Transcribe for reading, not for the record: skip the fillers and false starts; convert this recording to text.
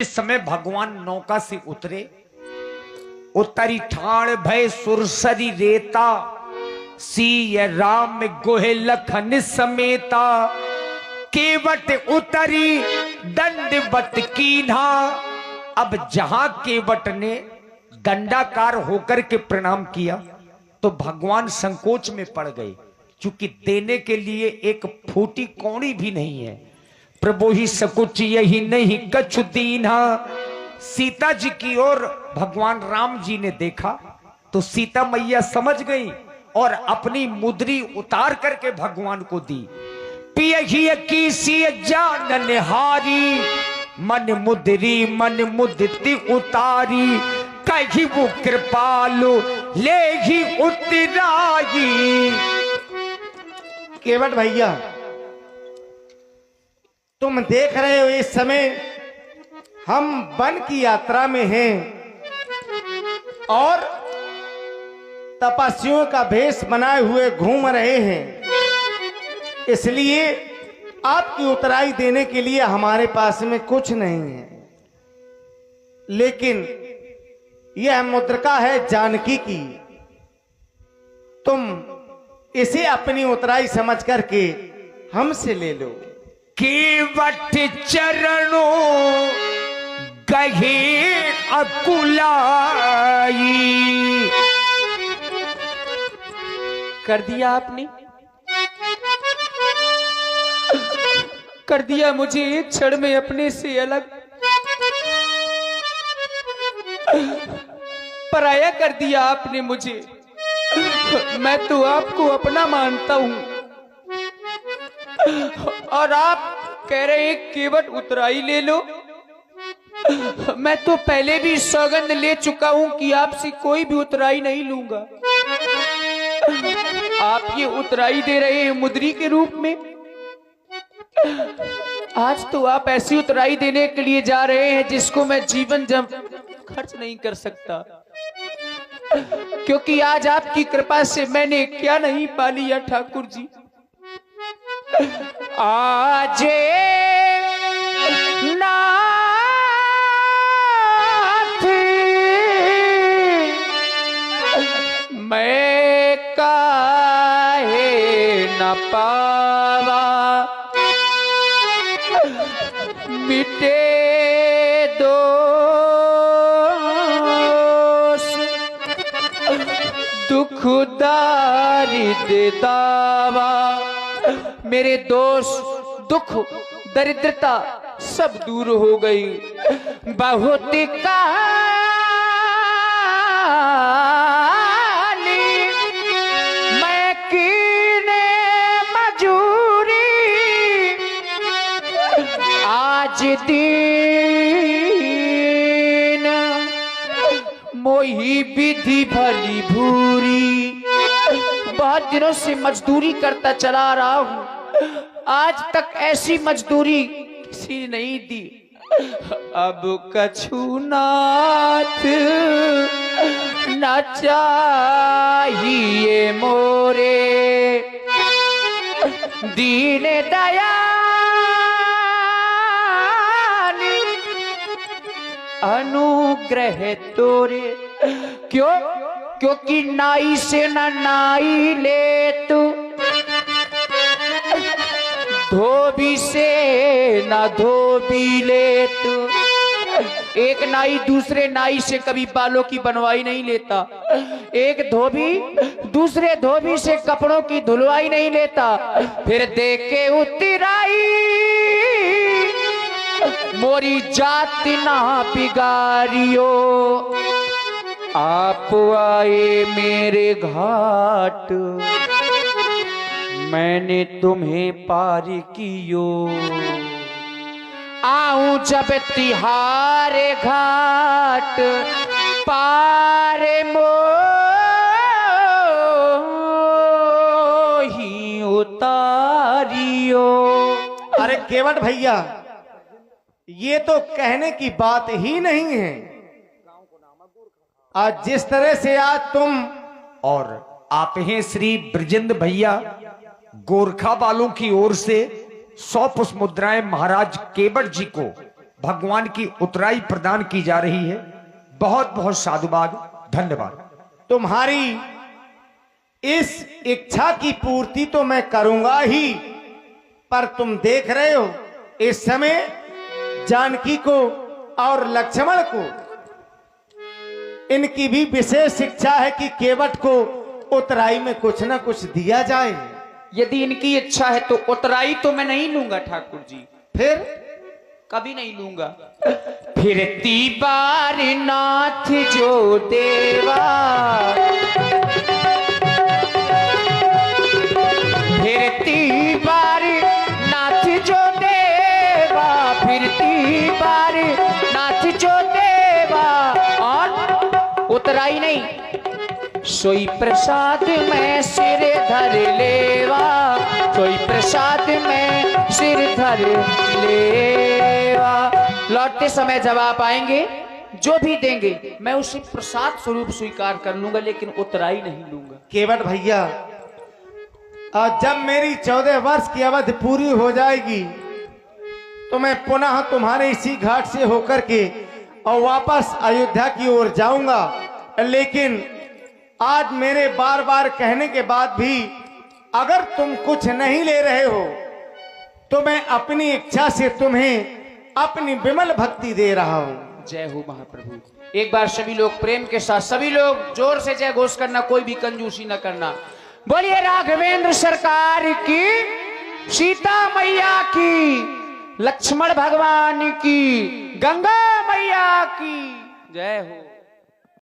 इस समय भगवान नौका से उतरे, उतरी ठाण भय सुरसरी रेता, सीय राम गोहे लखन समेता, केवट उतरी दंडवत कीन्हा। अब जहां केवट ने दंडाकार होकर के प्रणाम किया तो भगवान संकोच में पड़ गए, क्योंकि देने के लिए एक फूटी कौड़ी भी नहीं है। प्रभु ही सकुच यही नहीं कछु दीन्हा। सीता जी की ओर भगवान राम जी ने देखा तो सीता मैया समझ गई और अपनी मुद्री उतार करके भगवान को दी। पियही की सी जानन हारी, मन मुद्री उतारी, कही वो कृपालु ले ही उतराई। केवट भैया, तुम देख रहे हो इस समय हम वन की यात्रा में हैं और तपस्वियों का भेष बनाए हुए घूम रहे हैं, इसलिए आपकी उतराई देने के लिए हमारे पास में कुछ नहीं है। लेकिन यह मुद्रिका है जानकी की, तुम इसे अपनी उतराई समझ करके हमसे ले लो। केवट चरणों गहे अकुलाई। कर दिया आपने, कर दिया मुझे एक क्षण में अपने से अलग, पराया कर दिया आपने मुझे। मैं तो आपको अपना मानता हूं और आप कह रहे हैं केवट उतराई ले लो। मैं तो पहले भी सौगंध ले चुका हूं कि आपसे कोई भी उतराई नहीं लूंगा। आप ये उतराई दे रहे हैं मुद्री के रूप में। आज तो आप ऐसी उतराई देने के लिए जा रहे हैं जिसको मैं जीवन जब खर्च नहीं कर सकता, क्योंकि आज आपकी कृपा से मैंने क्या नहीं पा लिया ठाकुर जी। आज नाथ मैं काहे न पावा, मिटे दोष दुख दारिद्र दावा। मेरे दोष दुख दरिद्रता सब दूर हो गई। बहुत काली मैं कीने मजूरी, आज दिन मोही विधि भली भूरी। बहुत दिनों से मजदूरी करता चला रहा हूं, आज तक ऐसी मजदूरी किसी ने नहीं दी। अब कछु नाथ न चाहिए मोरे, दीन दयाल अनुग्रह तोरे। क्यों? क्योंकि नाई से न नाई ले तू, धोबी से ना धोबी ले तू। एक नाई दूसरे नाई से कभी बालों की बनवाई नहीं लेता, एक धोबी दूसरे धोबी से कपड़ों की धुलवाई नहीं लेता। फिर देखे उतराई मोरी जाति ना बिगाड़ियो, आप आए मेरे घाट मैंने तुम्हें पार कियो। आऊं जब तिहारे घाट पार मोही उतारियो। अरे केवट भैया, ये तो कहने की बात ही नहीं है। आज जिस तरह से आज तुम और आप हैं श्री ब्रजेंद्र भैया गोरखा वालों की ओर से 100 पुष्प मुद्राएं महाराज केवट जी को भगवान की उतराई प्रदान की जा रही है। बहुत बहुत साधुवाद, धन्यवाद। तुम्हारी इस इच्छा की पूर्ति तो मैं करूंगा ही, पर तुम देख रहे हो इस समय जानकी को और लक्ष्मण को इनकी भी विशेष इच्छा है कि केवट को उतराई में कुछ ना कुछ दिया जाए। यदि इनकी इच्छा है तो उतराई तो मैं नहीं लूंगा ठाकुर जी, फिर कभी नहीं लूंगा। फिरती बार नाथ जो देवा, फिरती बार नाथ जो देवा, फिरती बार नाथ जो देवा, और उतराई नहीं, सोई प्रसाद में सिर धर लेवा, सोई प्रसाद में सिर धर लेवा। लौटते समय जब आप आएंगे जो भी देंगे मैं उसे प्रसाद स्वरूप स्वीकार कर लूंगा, लेकिन उतराई नहीं लूंगा। केवट भैया, और जब मेरी 14 वर्ष की अवधि पूरी हो जाएगी तो मैं पुनः तुम्हारे इसी घाट से होकर के और वापस अयोध्या की ओर जाऊंगा। लेकिन आज मेरे बार बार कहने के बाद भी अगर तुम कुछ नहीं ले रहे हो तो मैं अपनी इच्छा से तुम्हें अपनी विमल भक्ति दे रहा हूं। जय हो महाप्रभु। एक बार सभी लोग प्रेम के साथ, सभी लोग जोर से जय घोष करना, कोई भी कंजूसी न करना। बोलिए राघवेंद्र सरकार की, सीता मैया की, लक्ष्मण भगवान की, गंगा मैया की जय हो।